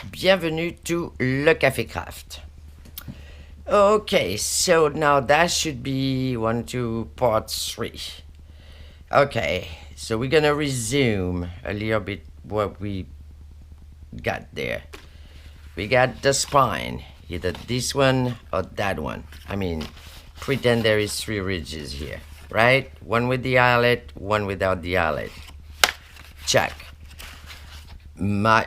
Bienvenue to Le Café Craft. Okay, so now that should be part 3. Okay, so we're gonna resume a little bit what we got there. We got the spine, either this one or that one. I mean, pretend there is 3 ridges here, right? One with the eyelet, one without the eyelet. Check. My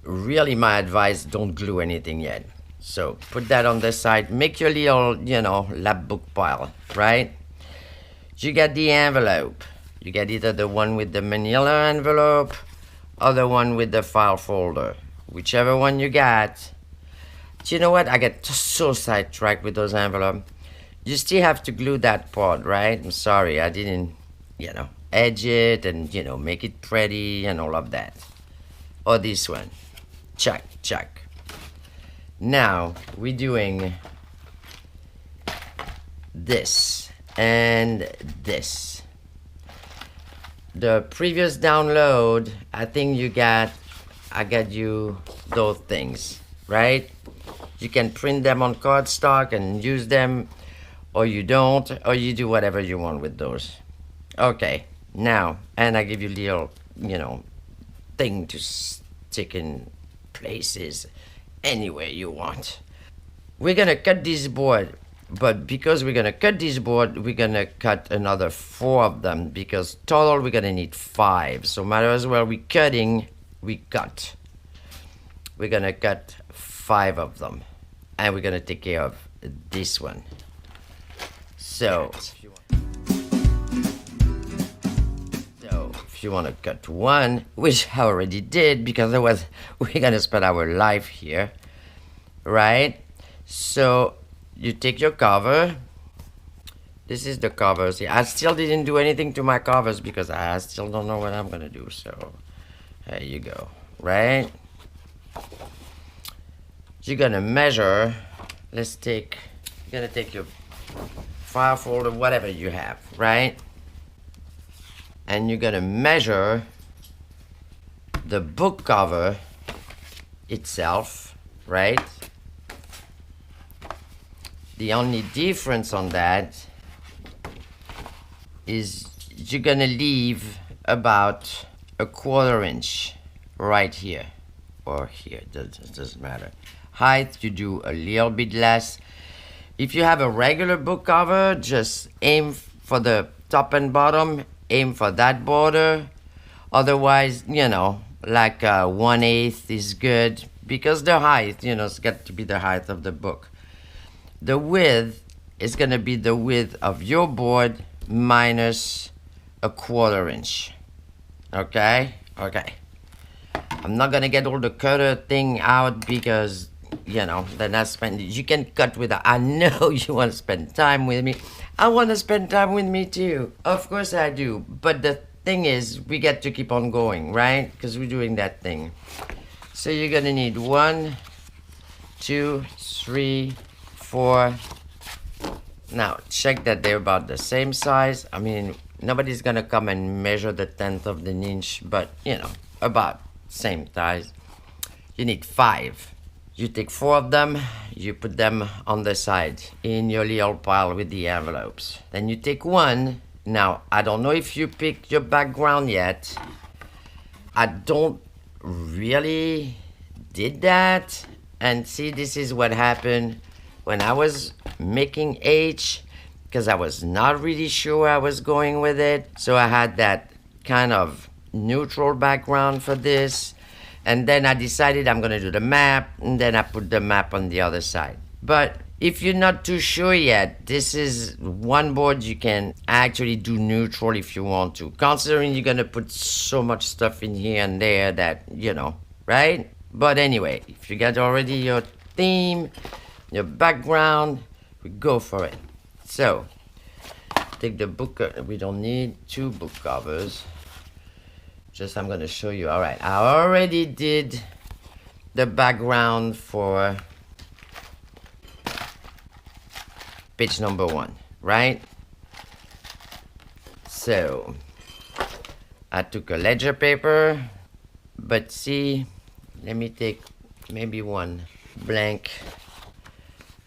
advice, don't glue anything yet. So put that on the side. Make your little, Lapbook pile, right? You get the envelope. You get either the one with the manila envelope or the one with the file folder. Whichever one you got. Do you know what? I get so sidetracked with those envelopes. You still have to glue that part, right? I'm sorry, I didn't, edge it and, make it pretty and all of that. Or this one. Check, check. Now, we're doing this and this. The previous download, I think I got you those things, right? You can print them on cardstock and use them, or you don't, or you do whatever you want with those. Okay, now, and I give you little, thing to stick in places anywhere you want. We're gonna cut this board, but because we're gonna cut this board, we're gonna cut another 4 of them, because total we're gonna need 5. So might as well we cut. We're gonna cut 5 of them, and we're gonna take care of this one. So if you want to cut one, which I already did because we're gonna spend our life here, right? So you take your cover. This is the cover. See, I still didn't do anything to my covers because I still don't know what I'm gonna do. So there you go, right? You're gonna measure. You're gonna take your file folder, whatever you have, right? And you're gonna measure the book cover itself, right? The only difference on that is you're gonna leave about a 1/4 inch right here or here, doesn't matter. Height, you do a little bit less. If you have a regular book cover, just aim for the top and bottom, aim for that border. Otherwise, like 1/8 is good, because the height, it's got to be the height of the book. The width is going to be the width of your board minus a 1/4 inch. Okay? Okay. I'm not going to get all the cutter thing out because, then you can cut with I know you want to spend time with me. I want to spend time with me too. Of course I do. But the thing is, we get to keep on going, right? Because we're doing that thing. So you're going to need 1, 2, 3, 4. Now, check that they're about the same size. I mean, nobody's going to come and measure the 1/10 of an inch, but, about same size. You need 5. You take 4 of them, you put them on the side in your little pile with the envelopes. Then you take 1. Now, I don't know if you picked your background yet. I don't really did that. And see, this is what happened when I was making H, because I was not really sure where I was going with it. So I had that kind of neutral background for this. And then I decided I'm going to do the map, and then I put the map on the other side. But if you're not too sure yet, this is one board you can actually do neutral if you want to. Considering you're going to put so much stuff in here and there that, right? But anyway, if you got already your theme, your background, we go for it. So, take the book, we don't need 2 book covers. Just I'm going to show you. All right, I already did the background for page number 1, right? So I took a ledger paper, but see, let me take maybe one blank.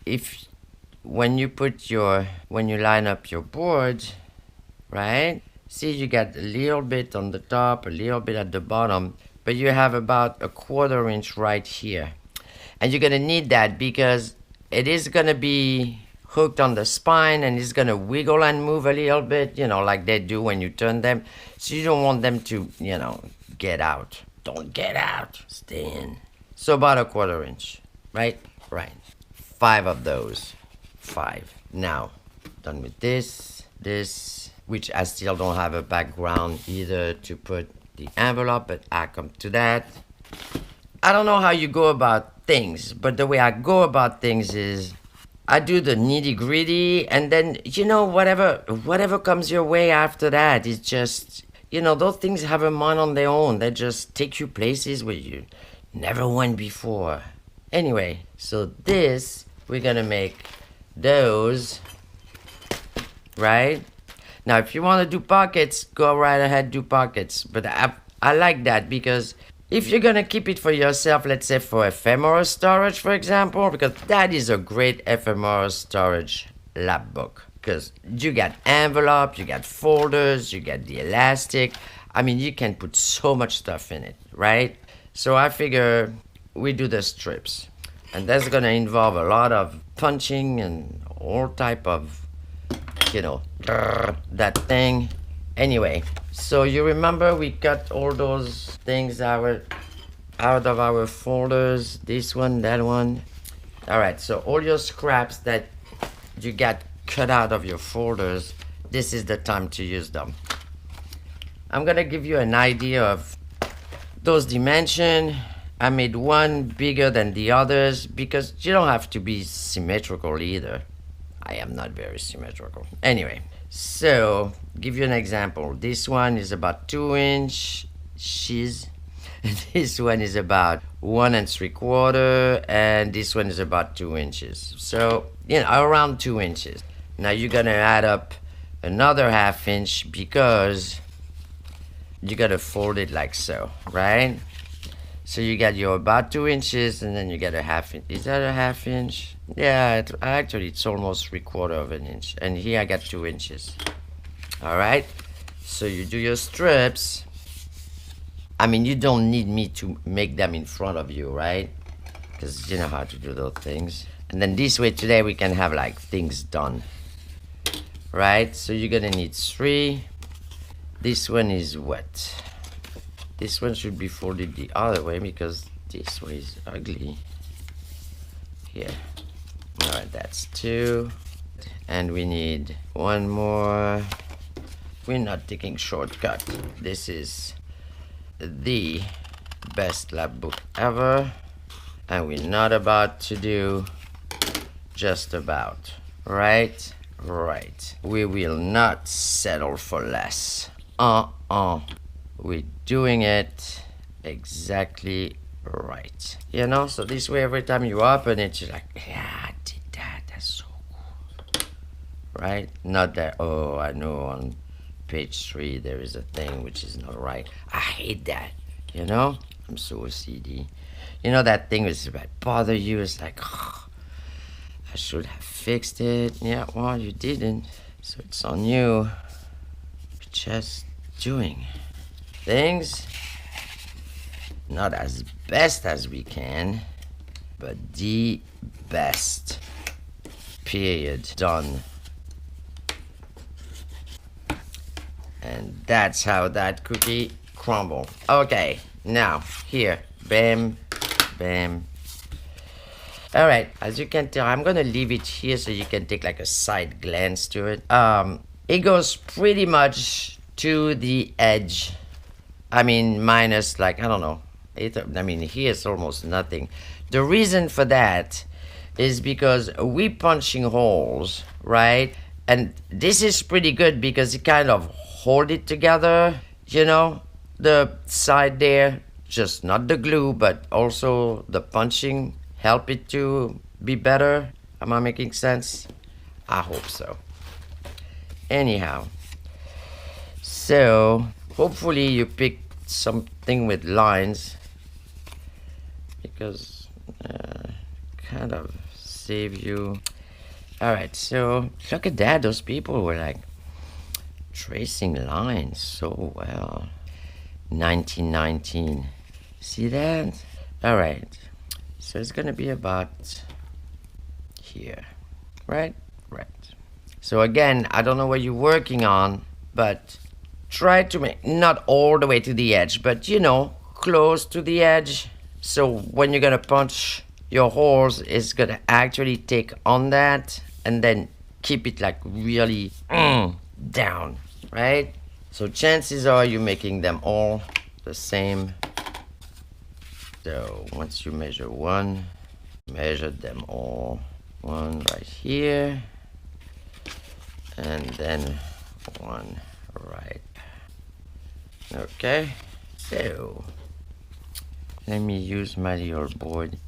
If when you line up your board, right? See, you got a little bit on the top, a little bit at the bottom, but you have about a 1/4 inch right here. And you're gonna need that because it is gonna be hooked on the spine and it's gonna wiggle and move a little bit, like they do when you turn them. So you don't want them to, get out. Don't get out. Stay in. So about a 1/4 inch, right? Right. 5 of those. 5. Now, done with this, which I still don't have a background either to put the envelope, but I come to that. I don't know how you go about things, but the way I go about things is I do the nitty gritty, and then whatever comes your way after that is just those things have a mind on their own. They just take you places where you never went before. Anyway, so this we're gonna make those, right? Now, if you want to do pockets, go right ahead, do pockets. But I like that because if you're going to keep it for yourself, let's say for ephemera storage, for example, because that is a great ephemera storage lapbook. Because you got envelope, you got folders, you got the elastic. I mean, you can put so much stuff in it, right? So I figure we do the strips. And that's going to involve a lot of punching and all type of that thing. Anyway, so you remember we cut all those things out of our folders, this one, that one. All right, so all your scraps that you got cut out of your folders, this is the time to use them. I'm gonna give you an idea of those dimensions. I made one bigger than the others because you don't have to be symmetrical either. I am not very symmetrical. Anyway, so give you an example. This one is about 2 inches. This one is about 1 3/4, and this one is about 2 inches. So, around 2 inches. Now you're gonna add up another 1/2 inch because you gotta fold it like so, right? So you got your about 2 inches, and then you got a 1/2 inch. Is that a 1/2 inch? Yeah, actually it's almost 3/4 of an inch. And here I got 2 inches. All right. So you do your strips. I mean, you don't need me to make them in front of you, right? Because you know how to do those things. And then this way today we can have like things done, right? So you're gonna need 3. This one is what? This one should be folded the other way because this way is ugly. Here. All right, that's 2. And we need 1 more. We're not taking shortcut. This is the best lapbook ever. And we're not about to do just about. Right? Right. We will not settle for less. We're doing it exactly right. So this way every time you open it, you're like, yeah, I did that. That's so cool. Right? Not that, oh, I know on page 3 there is a thing which is not right. I hate that. I'm so OCD. That thing was about bother you. It's like, oh, I should have fixed it. Yeah, well, you didn't. So it's on you. Just doing things not as best as we can, but the best. Period. Done. And that's how that cookie crumbled. Okay, now here, bam, bam. All right, as you can tell, I'm gonna leave it here so you can take like a side glance to it. It goes pretty much to the edge. I mean, minus like, I don't know. Here's almost nothing. The reason for that is because we punching holes, right? And this is pretty good because it kind of hold it together, the side there, just not the glue, but also the punching help it to be better. Am I making sense? I hope so. Anyhow, so hopefully you picked something with lines, because kind of save you. All right, so look at that. Those people were like tracing lines so well. 1919. See that? All right. So it's gonna be about here, right? Right. So again, I don't know what you're working on, but try to make not all the way to the edge, but you know, close to the edge. So when you're gonna punch your holes, it's gonna actually take on that and then keep it like really down, right? So chances are you're making them all the same. So once you measure one, measure them all. One right here, and then one right. Okay, so let me use my little board.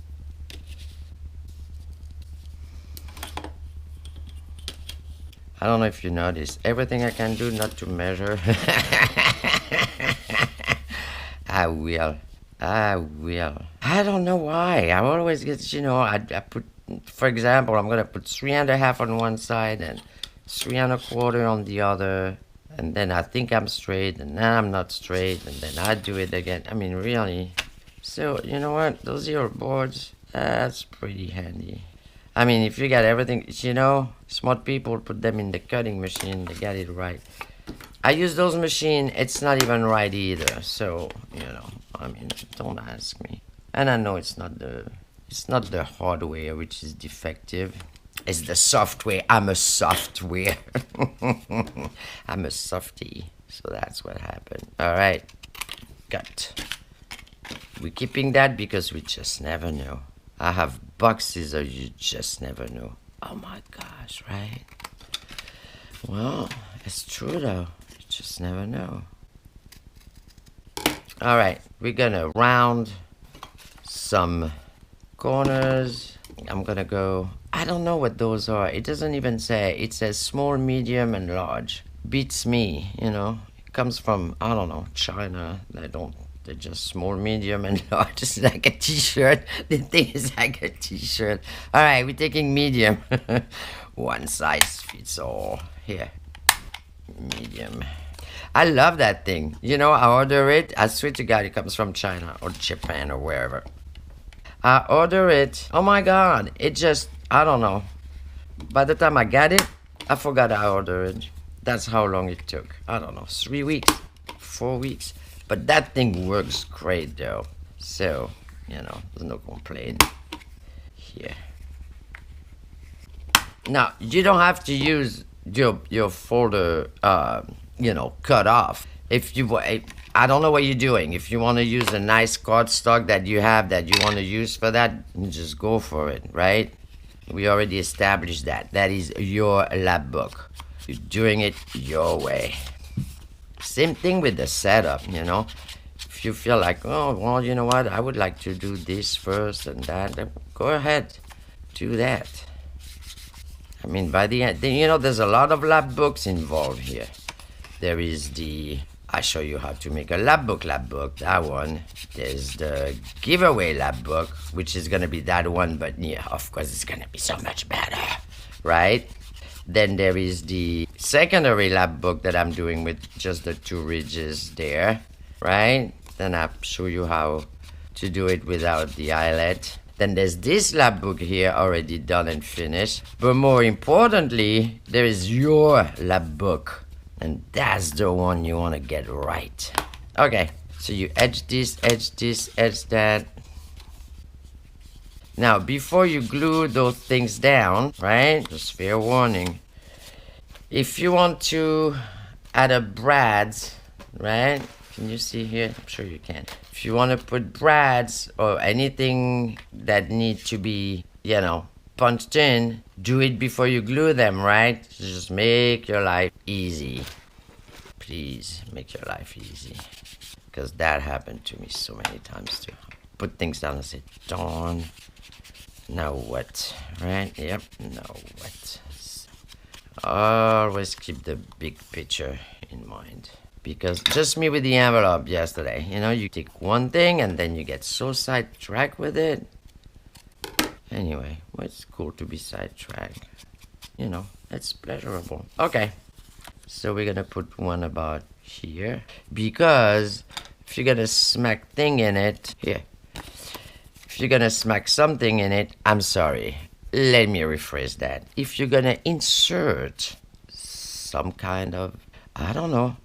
I don't know if you noticed everything I can do not to measure. I will. I don't know why. I always get, you know, I put, for example, I'm going to put 3.5 on one side and 3.25 on the other. And then I think I'm straight and then I'm not straight. And then I do it again. I mean, really. So, you know what? Those are your boards. That's pretty handy. I mean, if you got everything, you know, smart people put them in the cutting machine. They got it right. I use those machines. It's not even right either. So, you know, I mean, don't ask me. And I know it's not the hardware which is defective. It's the software. I'm a software. I'm a softie. So that's what happened. All right. Cut. We're keeping that because we just never know. I have boxes or you just never know. Oh my gosh, right? Well, it's true though. You just never know. All right, we're gonna round some corners. I'm gonna go, I don't know what those are. It doesn't even say. It says small, medium, and large. Beats me, you know. It comes from, I don't know, China. They're just small, medium, and large. It's like a t-shirt. The thing is like a t-shirt. All right, we're taking medium. One size fits all. Here, medium. I love that thing. You know, I order it. I swear to God, it comes from China or Japan or wherever. I order it. Oh my God. It just, I don't know. By the time I got it, I forgot I ordered it. That's how long it took. I don't know, 3 weeks, 4 weeks. But that thing works great though. So, you know, there's no complaint. Here. Now, you don't have to use your folder, you know, cut off. If you, I don't know what you're doing. If you want to use a nice cardstock that you have that you want to use for that, just go for it, right? We already established that. That is your Lapbook. You're doing it your way. Same thing with the setup, you know. If you feel like, oh, well, you know what? I would like to do this first and that. Go ahead. Do that. I mean, by the end, you know, there's a lot of Lapbooks involved here. There is the, I show you how to make a Lapbook, that one. There's the giveaway Lapbook, which is going to be that one, but yeah, of course, it's going to be so much better, right? Then there is the secondary Lapbook that I'm doing with just the 2 ridges there, right? Then I'll show you how to do it without the eyelet. Then there's this Lapbook here already done and finished. But more importantly, there is your Lapbook. And that's the one you want to get right. Okay, so you edge this, edge that. Now, before you glue those things down, right? Just fair warning. If you want to add a brads, right? Can you see here? I'm sure you can. If you want to put brads or anything that need to be, you know, punched in, do it before you glue them, right? Just make your life easy. Please make your life easy. Because that happened to me so many times too. Put things down and say, darn. Now what? Right? Yep. Now what? Always keep the big picture in mind. Because just me with the envelope yesterday, you know, you take one thing and then you get so sidetracked with it. Anyway, well, it's cool to be sidetracked. You know, it's pleasurable. Okay, so we're gonna put one about here, because if you're gonna smack thing in it, here, if you're gonna smack something in it, I'm sorry, let me rephrase that. If you're gonna insert some kind of, I don't know,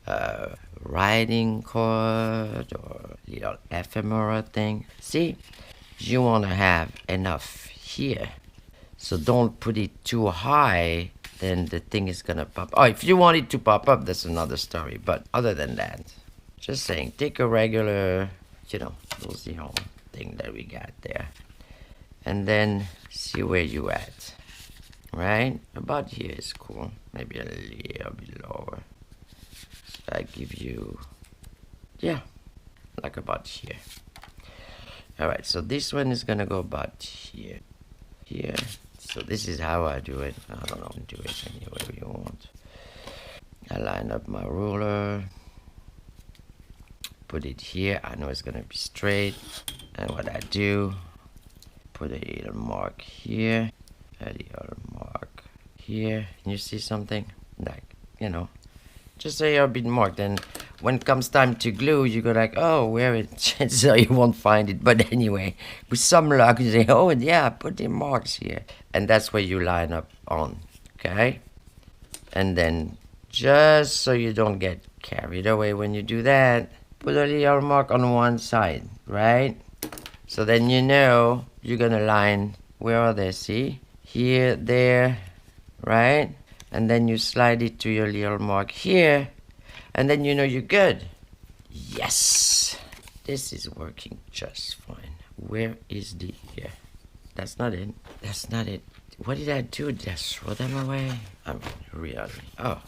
writing cord or little ephemera thing, see, you want to have enough here. So don't put it too high, then the thing is gonna pop. Oh, if you want it to pop up, that's another story. But other than that, just saying, take a regular, you know, those, you know, thing that we got there, and then see where you at. Right? About here is cool. Maybe a little bit lower. So I give you, yeah, like about here. Alright, so this one is gonna go about here. Here. So this is how I do it. I don't know, do it any way you want. I line up my ruler. Put it here. I know it's gonna be straight. And what I do, put a little mark here. A little mark here. Can you see something? Like, you know, just a little bit mark. Then when it comes time to glue, you go like, oh, where it? So you won't find it. But anyway, with some luck, you say, oh yeah, put the marks here, and that's where you line up on. Okay, and then just so you don't get carried away when you do that, put a little mark on one side, right? So then you know you're gonna line. Where are they? See, here, there, right? And then you slide it to your little mark here, and then you know you're good. Yes, this is working just fine. Where is the here? That's not it. That's not it. What did I do? Did I throw them away? I mean, really? Oh,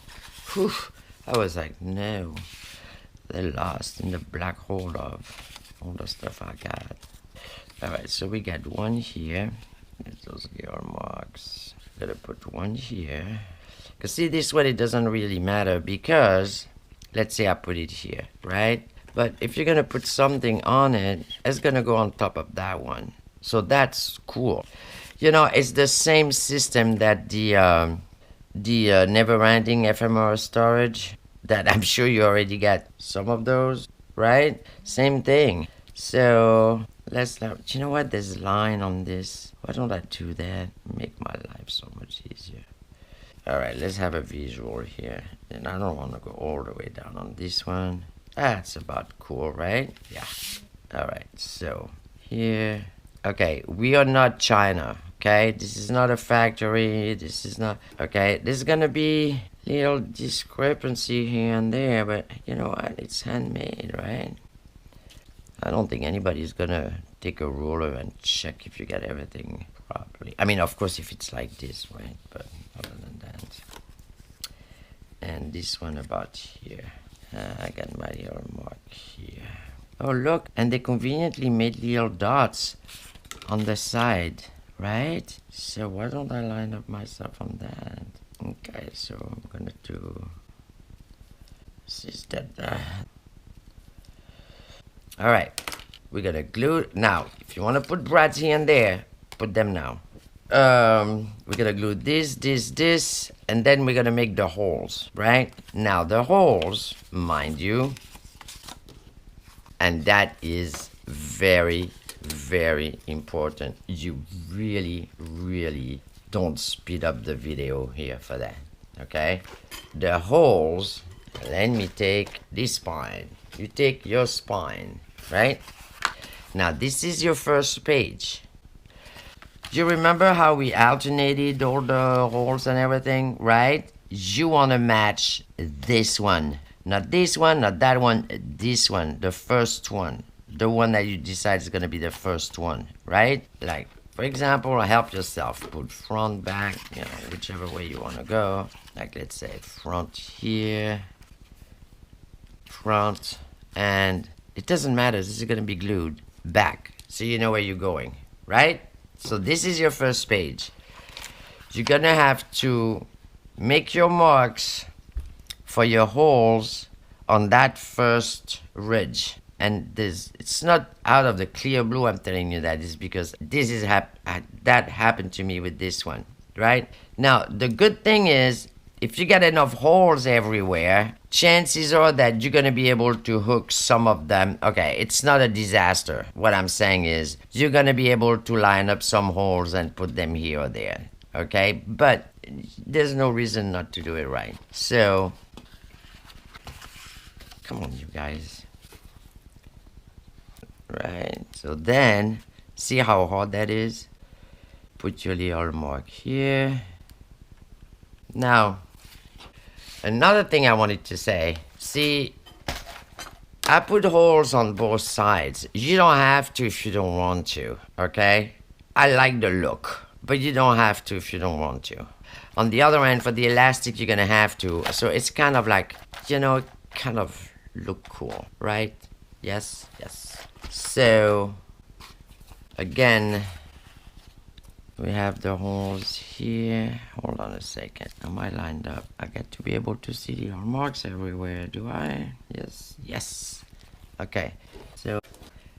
whew. I was like, no, they're lost in the black hole of all the stuff I got. All right, so we got one here. There's those little marks. Gotta put one here. Because see, this one, it doesn't really matter, because let's say I put it here, right? But if you're gonna put something on it, it's gonna go on top of that one. So that's cool. You know, it's the same system that the never-ending ephemera storage, that I'm sure you already got some of those, right? Same thing. So let's, you know what? There's a line on this. Why don't I do that? Make my life so much easier. All right, let's have a visual here. And I don't want to go all the way down on this one. That's about cool, right? Yeah. All right, so here. Okay, we are not China, okay? This is not a factory. This is not, okay? There's going to be little discrepancy here and there, but you know what? It's handmade, right? I don't think anybody's going to take a ruler and check if you got everything properly. I mean, of course, if it's like this, right? But other than that. And this one about here. I got my little mark here. Oh, look. And they conveniently made little dots on the side, right? So why don't I line up myself on that? Okay, so I'm going to do... This is that... All right. We're going to glue... Now, if you want to put brads here and there, put them now. We're gonna glue this, and then we're gonna make the holes, right? Now the holes, mind you, and that is very, very important. You really, really don't speed up the video here for that, okay? The holes, let me take this spine. You take your spine, right? Now this is your first page. You remember how we alternated all the holes and everything, right? You want to match this one. Not this one, not that one, this one, the first one. The one that you decide is going to be the first one, right? Like, for example, help yourself. Put front, back, you know, whichever way you want to go. Like, let's say front here, front, and it doesn't matter. This is going to be glued back, so you know where you're going, right? So this is your first page. You're gonna have to make your marks for your holes on that first ridge. And this, it's not out of the clear blue, I'm telling you that, is because this is that happened to me with this one, right? Now, the good thing is, if you get enough holes everywhere, chances are that you're going to be able to hook some of them. Okay, it's not a disaster. What I'm saying is, you're going to be able to line up some holes and put them here or there, okay? But there's no reason not to do it right. So, come on, you guys. Right, so then, see how hard that is? Put your little mark here. Now, another thing I wanted to say, see, I put holes on both sides. You don't have to if you don't want to, okay? I like the look, but you don't have to if you don't want to. On the other end, for the elastic, you're gonna have to. So it's kind of like, you know, kind of look cool, right? Yes, yes. So, again, we have the holes here. Hold on a second. Am I lined up? I get to be able to see the marks everywhere. Do I? Yes, yes. Okay. So,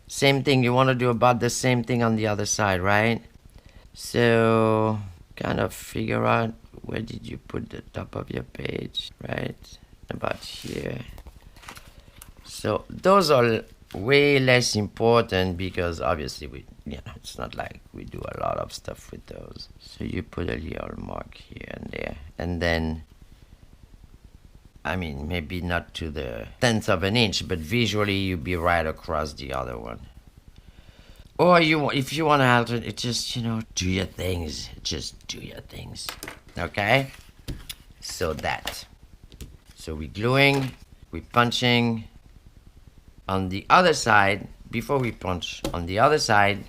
same thing. You want to do about the same thing on the other side, right? So, kind of figure out where did you put the top of your page, right? About here. So, those are way less important because obviously it's not like we do a lot of stuff with those. So you put a little mark here and there, and then, I mean, maybe not to the 1/10 of an inch, but visually you'd be right across the other one. Or if you want to alter it, just, do your things. Just do your things. Okay? So that. So we're gluing, we're punching. On the other side, before we punch, on the other side,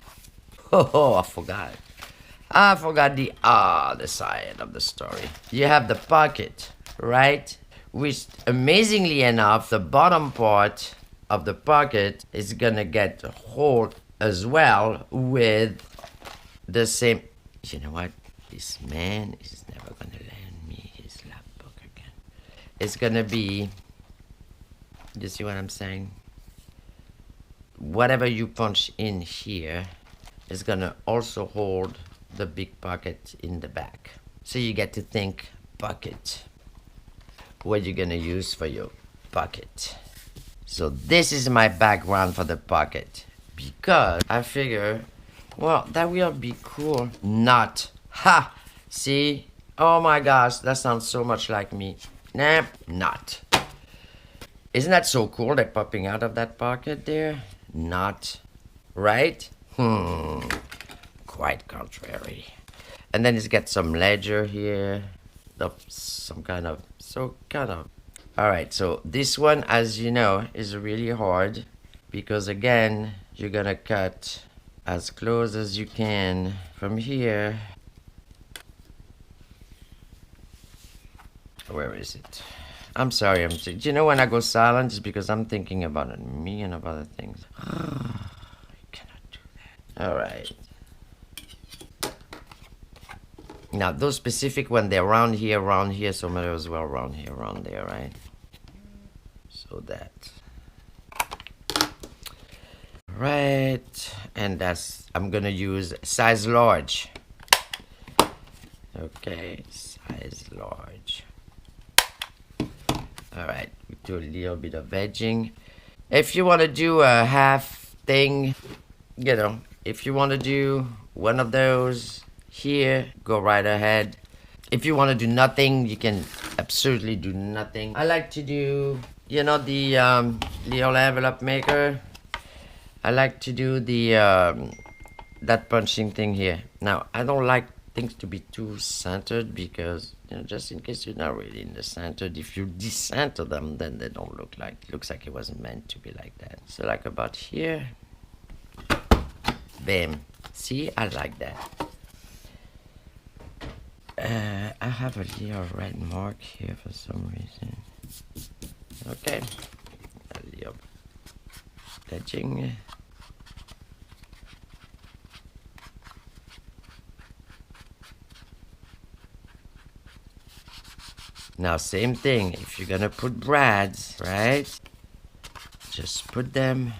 I forgot. I forgot the other side of the story. You have the pocket, right? Which, amazingly enough, the bottom part of the pocket is gonna get a hole as well with the same. You know what? This man is never gonna lend me his Lapbook again. It's gonna be, you see what I'm saying? Whatever you punch in here is gonna also hold the big pocket in the back. So you get to think bucket. What you're gonna use for your bucket. So this is my background for the pocket. Because I figure, well, that will be cool. Not. Ha! See? Oh my gosh, that sounds so much like me. Nah, not. Isn't that so cool, they're popping out of that pocket there? Not. Right? Quite contrary. And then it's got some ledger here. Some kind of. Alright, so this one, as you know, is really hard. Because again, you're gonna cut as close as you can from here. Where is it? I'm sorry, you know when I go silent, it's because I'm thinking about a million of other things. I cannot do that. Alright. Now, those specific ones, they're around here, so might as well around here, around there, right? So that. Right. And that's, I'm gonna use size large. Okay, size large. Alright, we do a little bit of edging. If you want to do a half thing, if you want to do one of those here, go right ahead. If you want to do nothing, you can absolutely do nothing. I like to do, the little envelope maker. I like to do the, that punching thing here. Now, I don't like things to be too centered because, just in case you're not really in the center, if you decenter them, then they don't looks like it wasn't meant to be like that. So like about here, bam. See, I like that. I have a little red mark here for some reason. Okay, a little edging. Now, same thing. If you're gonna put brads, right? Just put them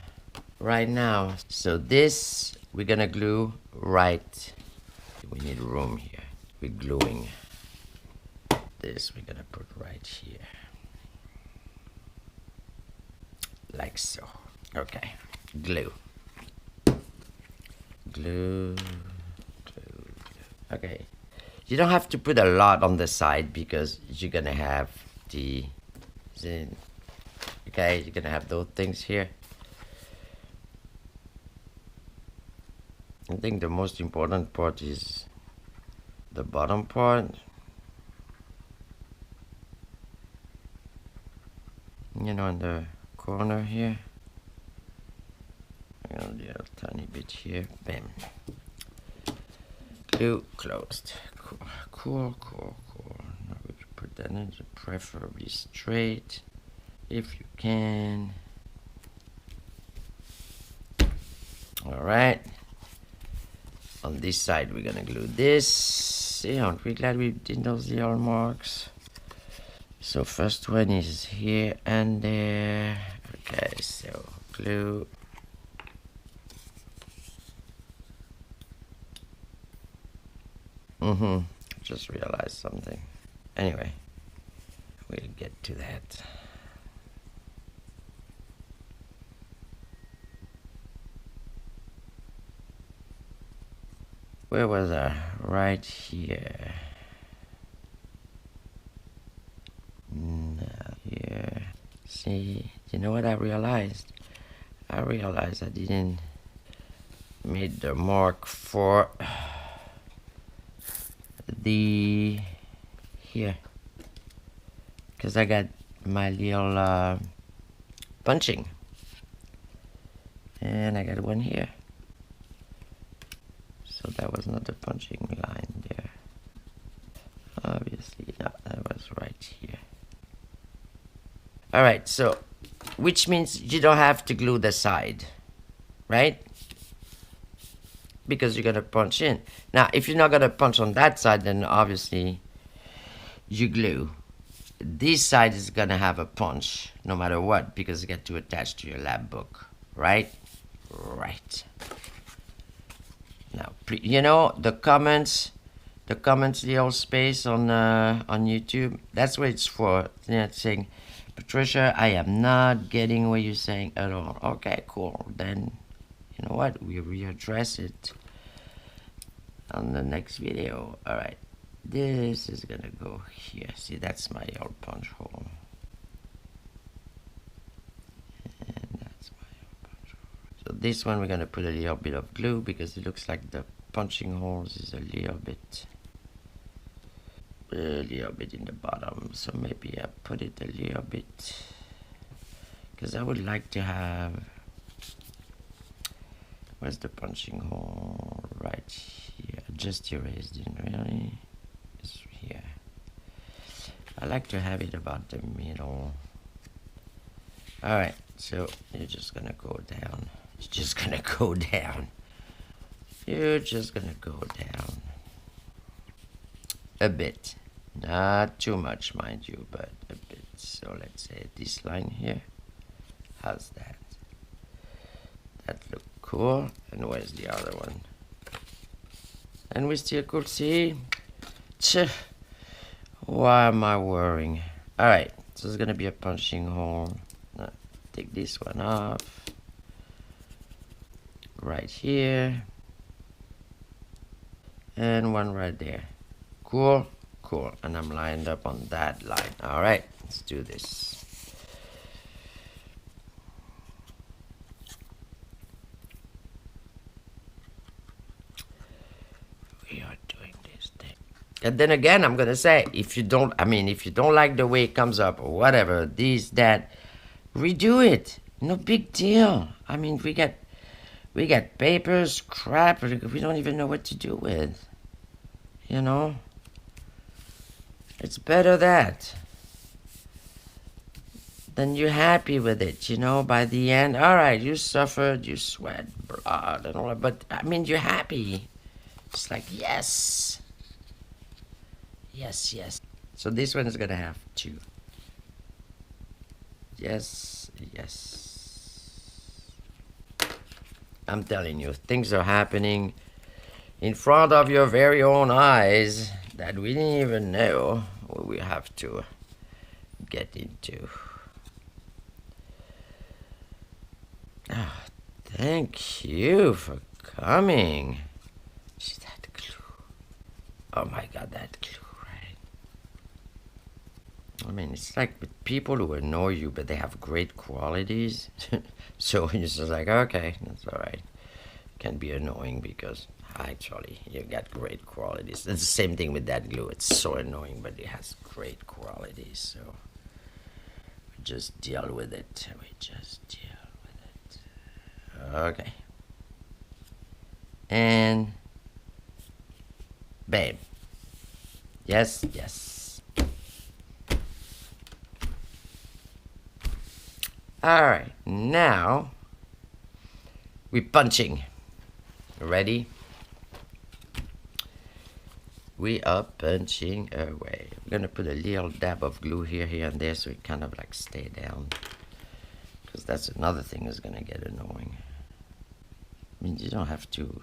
right now. So this, we're gonna glue right. We need room here. We're gluing. This, we're gonna put right here. Like so. Okay. Glue. Glue. Okay. You don't have to put a lot on the side because you're gonna have okay, you're gonna have those things here. I think the most important part is the bottom part. You know, in the corner here. A little tiny bit here. Bam. Glue closed. Cool. Now we can put that in, preferably straight, if you can. All right. On this side, we're gonna glue this. See, aren't we glad we did those little marks? So first one is here and there. Okay, so glue. Just realized something. Anyway, we'll get to that. Where was I? Right here. Now here. See, you know what I realized? I realized I didn't make the mark for the here, because I got my little punching, and I got one here, so that was not the punching line there. Obviously, no, that was right here. All right, so which means you don't have to glue the side, right? Because you're gonna punch in. Now, if you're not gonna punch on that side, then obviously you glue. This side is gonna have a punch no matter what, because you get to attach to your lab book, right? Right. Now, you know, the comments little space on YouTube, that's what it's for. You know, it's saying, Patricia, I am not getting what you're saying at all. Okay, cool. Then, you know what? We readdress it on the next video. All right. This is gonna go here. See, that's my old punch hole. And that's my old punch hole. So this one we're gonna put a little bit of glue because it looks like the punching holes is a little bit in the bottom. So maybe I put it a little bit, because I would like to have, where's the punching hole? Right here. I just erased it, really. It's here. I like to have it about the middle. Alright, so you're just gonna go down. You're just gonna go down. You're just gonna go down. A bit. Not too much, mind you, but a bit. So let's say this line here. How's that? That look cool. And where's the other one? And we still could see. Why am I worrying? Alright, so there's gonna be a punching hole. Now, take this one off. Right here. And one right there. Cool. Cool. And I'm lined up on that line. Alright, let's do this. We are doing this thing. And then again, I'm gonna say, if you don't like the way it comes up or whatever, this, that, redo it. No big deal. I mean, we got papers, crap, we don't even know what to do with. You know? It's better that than you're happy with it, you know, by the end. Alright, you suffered, you sweat blood and all that, but I mean, you're happy. It's like, yes. Yes, yes. So this one is gonna have 2. Yes, yes. I'm telling you, things are happening in front of your very own eyes that we didn't even know what we have to get into. Oh, thank you for coming. See that glue? Oh my God, that glue, right? I mean, it's like with people who annoy you, but they have great qualities. So you're just like, okay, that's all right. Can be annoying because actually you got great qualities. It's the same thing with that glue. It's so annoying, but it has great qualities. So we just deal with it. We just deal with it. Okay. And bam. Yes, yes. All right. Now we're punching. Ready? We are punching away. We're gonna put a little dab of glue here and there so it kind of like stay down. Because that's another thing that's gonna get annoying. I mean, you don't have to,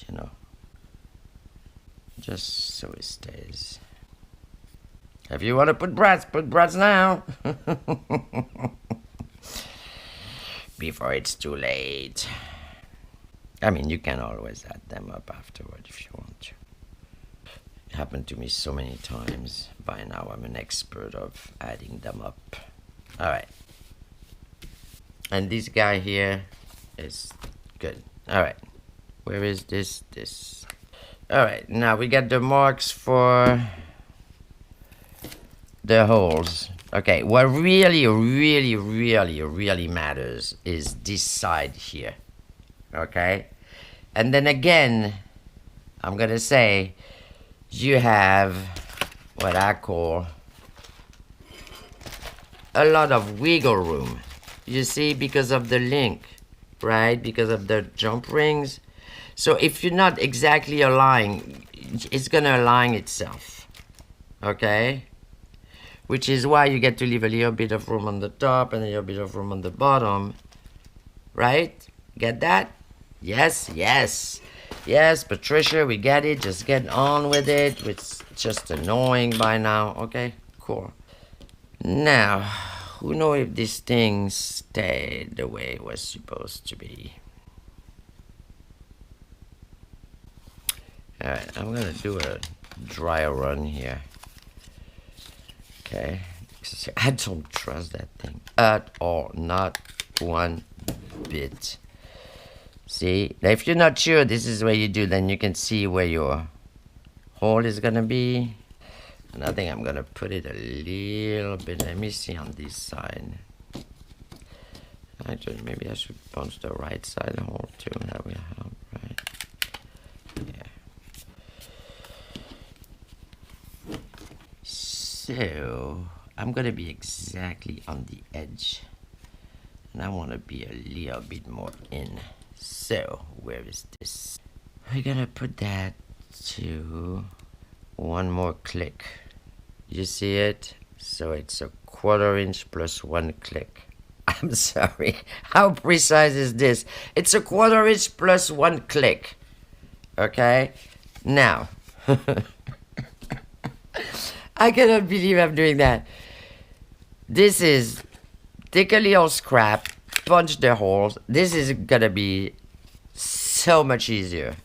you know, just so it stays. If you want to put brats now. Before it's too late. I mean, you can always add them up afterward if you want to. It happened to me so many times. By now, I'm an expert of adding them up. All right. And this guy here is good. All right. Where is this? This. All right. Now we got the marks for the holes. Okay. What really, really, really, really matters is this side here. Okay. And then again, I'm gonna say you have what I call a lot of wiggle room. You see, because of the link, right? Because of the jump rings. So if you're not exactly aligned, it's gonna align itself. Okay? Which is why you get to leave a little bit of room on the top and a little bit of room on the bottom. Right? Get that? Yes, yes. Yes, Patricia, we get it. Just get on with it. It's just annoying by now. Okay, cool. Now, who knows if this thing stayed the way it was supposed to be? Alright, I'm gonna do a dry run here. Okay. I don't trust that thing at all. Not one bit. See, now if you're not sure this is where you do, then you can see where your hole is gonna be. And I think I'm gonna put it a little bit. Let me see on this side. Actually, maybe I should punch the right side hole too. That will help, right? Yeah. So I'm gonna be exactly on the edge, and I want to be a little bit more in. So, where is this? We're gonna put that to one more click. You see it? So it's a 1/4 inch plus 1 click. I'm sorry. How precise is this? It's a 1/4 inch plus 1 click. Okay? Now. I cannot believe I'm doing that. This is take a little scrap, punch the holes. This is gonna be so much easier.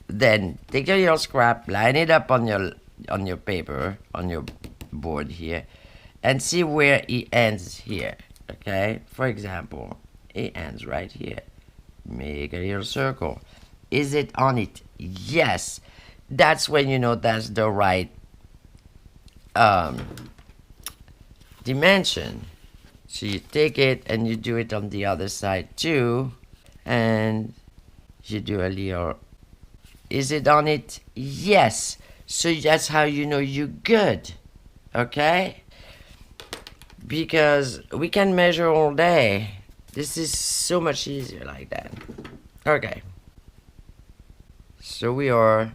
Then take a little scrap, line it up on your paper, on your board here, and see where it ends here. Okay? For example, it ends right here. Make a little circle. Is it on it? Yes. That's when you know that's the right dimension. So you take it and you do it on the other side too, and you do a little. Is it on it? Yes. So that's how you know you're good. Okay? Because we can measure all day. This is so much easier like that. Okay. So we are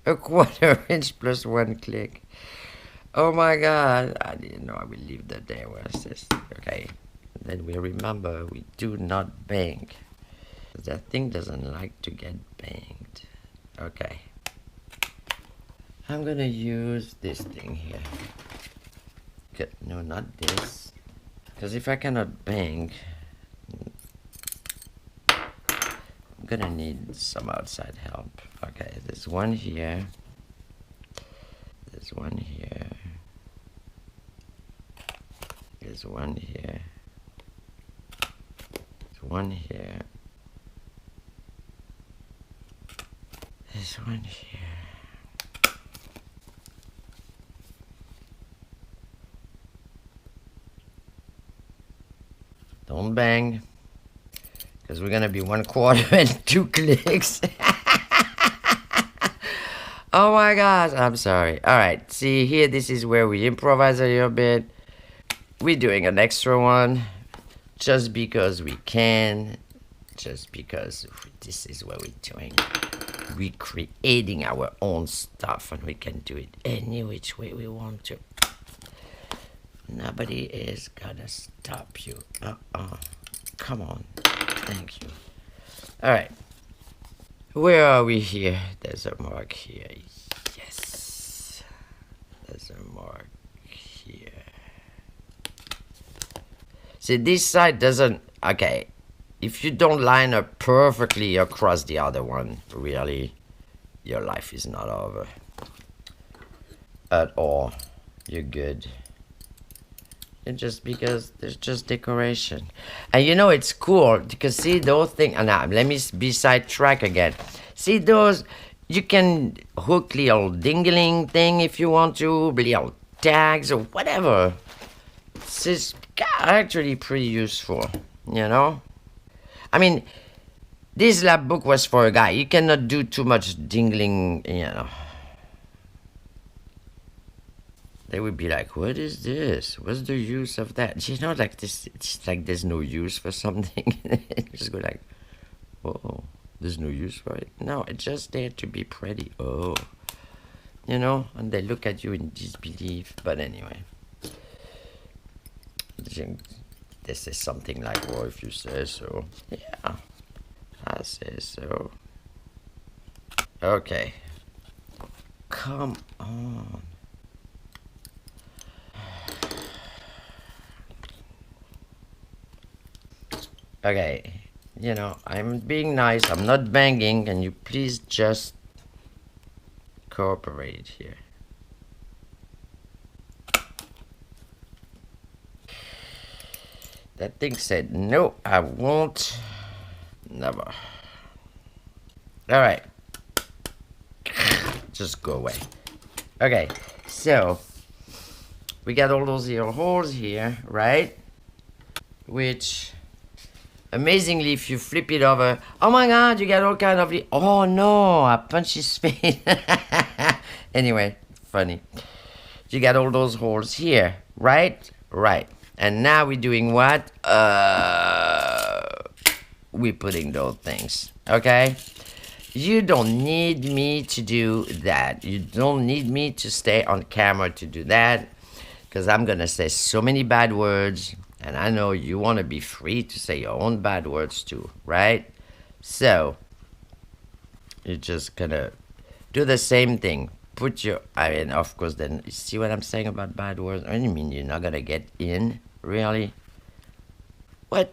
A quarter inch plus 1 click. Oh my god, I didn't know I would leave that there. Where's this? Okay. Then we remember we do not bang. That thing doesn't like to get banged. Okay. I'm gonna use this thing here. Good. No, not this. Because if I cannot bang, I'm gonna need some outside help. Okay, there's one here. There's one here. There's one here. There's one here. There's one here. Don't bang, because we're gonna be 1/4 and 2 clicks. Oh my gosh, I'm sorry. All right, see here, this is where we improvise a little bit. We're doing an extra one just because we can, just because this is what we're doing. We're creating our own stuff and we can do it any which way we want to. Nobody is gonna stop you. Come on. Thank you. All right. Where are we here? There's a mark here. Yes. There's a mark here. See, this side doesn't... Okay. If you don't line up perfectly across the other one, really, your life is not over. At all. You're good. It's just because there's just decoration. And you know, it's cool because see those things. And now let me be sidetracked again. See those, you can hook little dingling thing if you want to, little tags or whatever. It's just actually pretty useful, you know. I mean, this Lapbook was for a guy. You cannot do too much dingling, you know. They would be like, what is this? What's the use of that? You know, like this, it's like there's no use for something. Just go like, oh, there's no use for it. No, it's just there to be pretty. Oh, you know, and they look at you in disbelief. But anyway, this is something like, well, if you say so. Yeah, I say so. Okay. Come on. Okay, you know, I'm being nice, I'm not banging, can you please just cooperate here? That thing said, no, I won't, never. Alright, just go away. Okay, so, we got all those little holes here, right? Which... amazingly, if you flip it over, oh my god, you got all kind of... Oh no, I punched his face. Anyway, funny. You got all those holes here, right? Right. And now we're doing what? We're putting those things, okay? You don't need me to do that. You don't need me to stay on camera to do that, because I'm going to say so many bad words. And I know you want to be free to say your own bad words too, right? So, you're just gonna do the same thing. Put your, I mean, of course, then, you see what I'm saying about bad words? I mean, you're not gonna get in, really? What?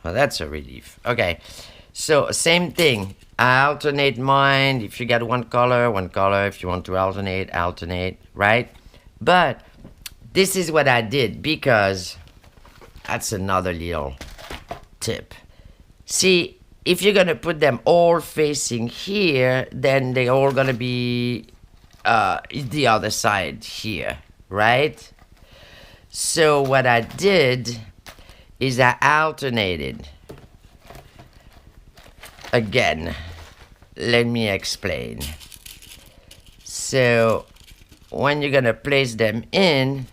Well, that's a relief. Okay, so same thing. I alternate mine. If you got one color. If you want to alternate, right? But this is what I did because that's another little tip. See, if you're going to put them all facing here, then they're all going to be the other side here, right? So what I did is I alternated. Again, let me explain. So, when you're gonna place them in,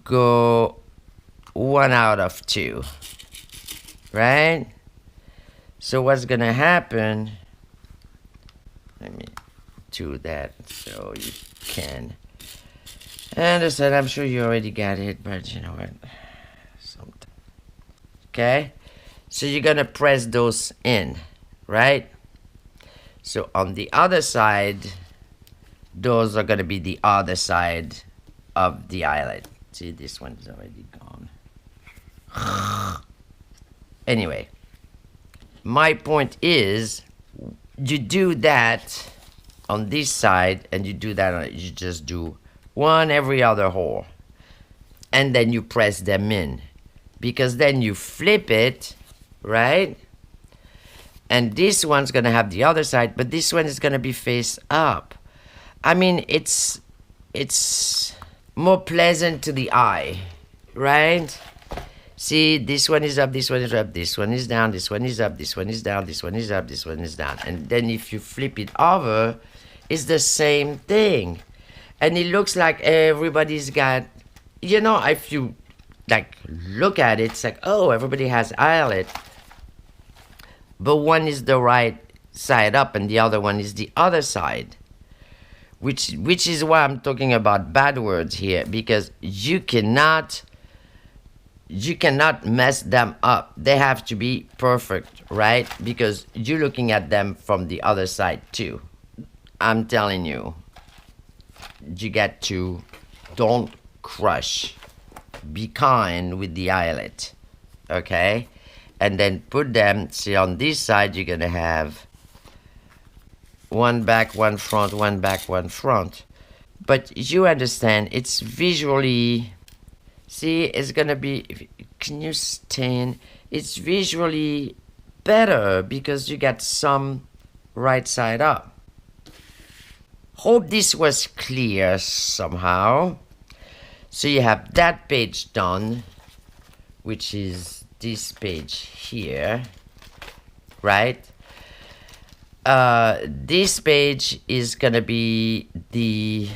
go 1 out of 2. right? So what's gonna happen? Let me do that so you can understand. I'm sure you already got it, but you know what? Okay, so you're gonna press those in, right? So on the other side, those are gonna be the other side of the eyelet. See, this one is already gone. Anyway, my point is, you do that on this side, and you do that on, you just do one every other hole, and then you press them in, because then you flip it, right? And this one's gonna have the other side, but this one is gonna be face up. I mean, it's more pleasant to the eye, right? See, this one is up, this one is up, this one is down, this one is up, this one is down, this one is up, this one is down. And then if you flip it over, it's the same thing. And it looks like everybody's got, you know, if you like look at it, it's like, oh, everybody has eyelet. But one is the right side up and the other one is the other side. Which is why I'm talking about bad words here, because you cannot mess them up. They have to be perfect, right? Because you're looking at them from the other side too. I'm telling you, you get to, don't crush. Be kind with the eyelet, okay? And then put them, see, on this side you're gonna have one back, one front, one back, one front. But you understand, it's visually, see, it's gonna be, can you stand? It's visually better because you got some right side up. Hope this was clear somehow. So you have that page done, which is this page here, right? This page is gonna be the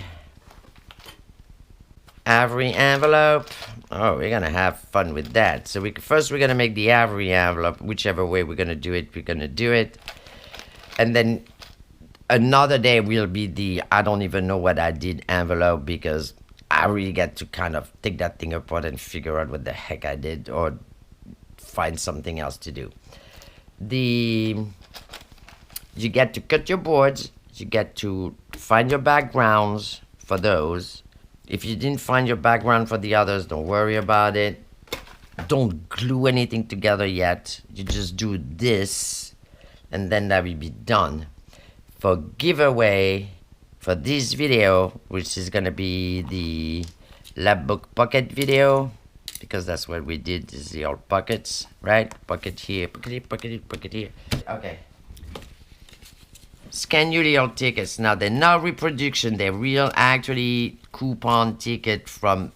Avery envelope. Oh, we're gonna have fun with that. So we're gonna make the Avery envelope. Whichever way we're gonna do it, we're gonna do it. And then another day will be the, I don't even know what I did envelope, because I really get to kind of take that thing apart and figure out what the heck I did, or find something else to do. You get to cut your boards, you get to find your backgrounds for those. If you didn't find your background for the others, don't worry about it. Don't glue anything together yet. You just do this, and then that will be done. For giveaway, for this video, which is gonna be the Lapbook pocket video, because that's what we did, is the old pockets, right? Pocket here, pocket here, pocket here, pocket here. Okay. Scan your little tickets. Now, they're not reproduction, they're real, actually coupon ticket from,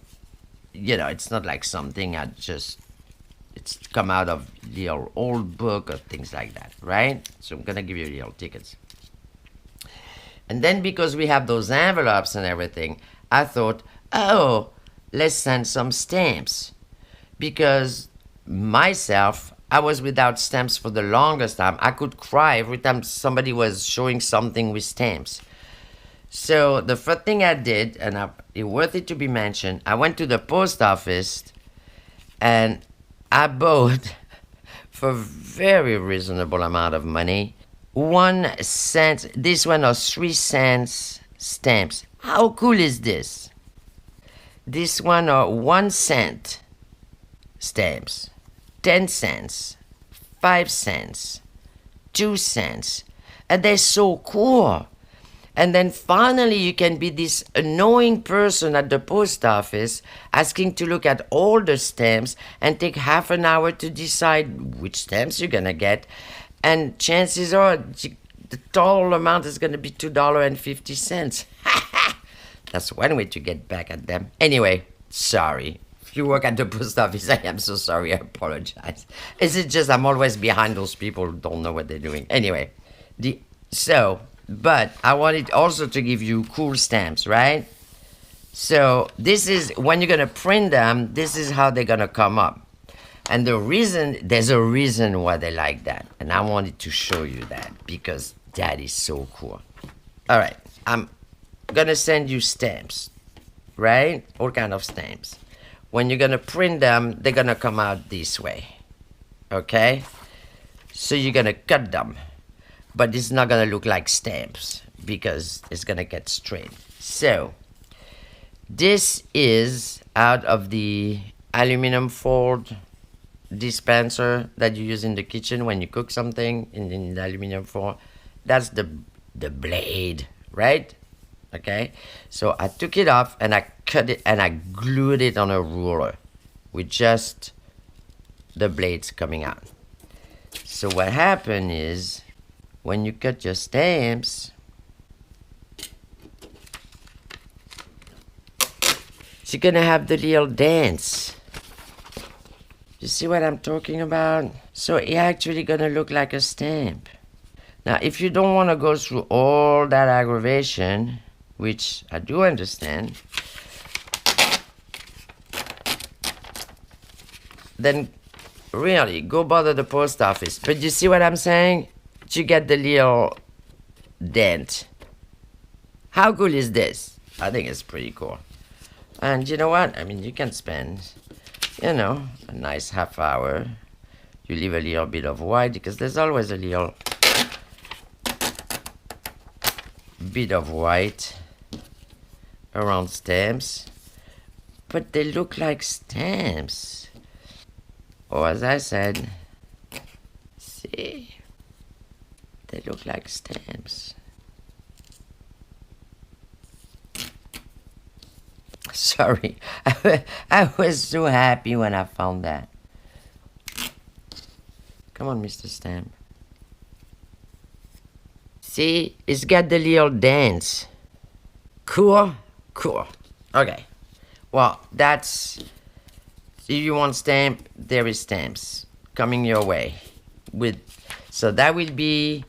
you know, it's not like something it's come out of the old book or things like that, right? So I'm gonna give you little tickets. And then because we have those envelopes and everything, I thought, oh, let's send some stamps. Because myself, I was without stamps for the longest time. I could cry every time somebody was showing something with stamps. So the first thing I did, and it's worth it to be mentioned, I went to the post office and I bought, for a very reasonable amount of money, 1 cent, this one are 3 cents stamps. How cool is this? This one are 1 cent stamps, 10 cents, 5 cents, 2 cents, and they're so cool. And then finally you can be this annoying person at the post office asking to look at all the stamps and take half an hour to decide which stamps you're gonna get. And chances are the total amount is gonna be $2.50. That's one way to get back at them. Anyway, sorry. If you work at the post office, I am so sorry, I apologize. Is it just I'm always behind those people who don't know what they're doing? Anyway, but I wanted also to give you cool stamps, right? So this is, when you're gonna print them, this is how they're gonna come up. And there's a reason why they like that. And I wanted to show you that because that is so cool. All right, I'm gonna send you stamps, right? All kind of stamps. When you're gonna print them, they're gonna come out this way, okay? So you're gonna cut them, but it's not gonna look like stamps because it's gonna get straight. So this is out of the aluminum foil dispenser that you use in the kitchen when you cook something in the aluminum foil. That's the blade, right? Okay, so I took it off and I cut it and I glued it on a ruler with just the blades coming out. So what happened is when you cut your stamps, you're gonna have the little dents. You see what I'm talking about? So it's actually gonna look like a stamp. Now, if you don't want to go through all that aggravation, which I do understand, then really go bother the post office. But you see what I'm saying? You get the little dent. How cool is this? I think it's pretty cool. And you know what? I mean, you can spend, a nice half hour. You leave a little bit of white because there's always a little bit of white around stamps, but they look like stamps. Or as I said, see, they look like stamps. Sorry, I was so happy when I found that. Come on, Mr. Stamp. See, it's got the little dents. Cool? Cool. Okay. Well, that's... If you want stamp, there is stamps coming your way. So that will be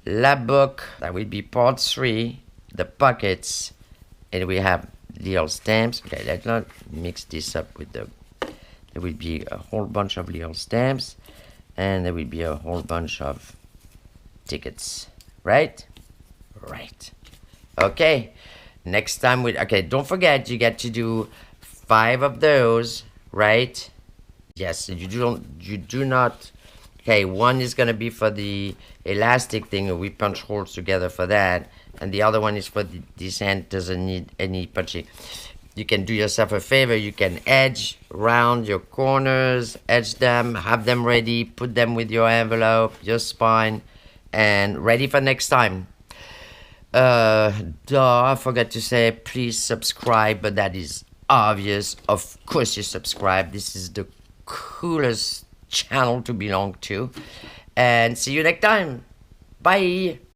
Lapbook. That will be part 3, the pockets. And we have little stamps. Okay, let's not mix this up with the... There will be a whole bunch of little stamps. And there will be a whole bunch of tickets. Right? Right. Okay. Next time okay, don't forget you get to do 5 of those, right? Yes, you do not. Okay, one is gonna be for the elastic thing, we punch holes together for that, and the other one is for this hand doesn't need any punching. You can do yourself a favor, you can edge round your corners, edge them, have them ready, put them with your envelope, your spine, and ready for next time. I forgot to say, please subscribe, but that is obvious. Of course you subscribe. This is the coolest channel to belong to. And see you next time. Bye.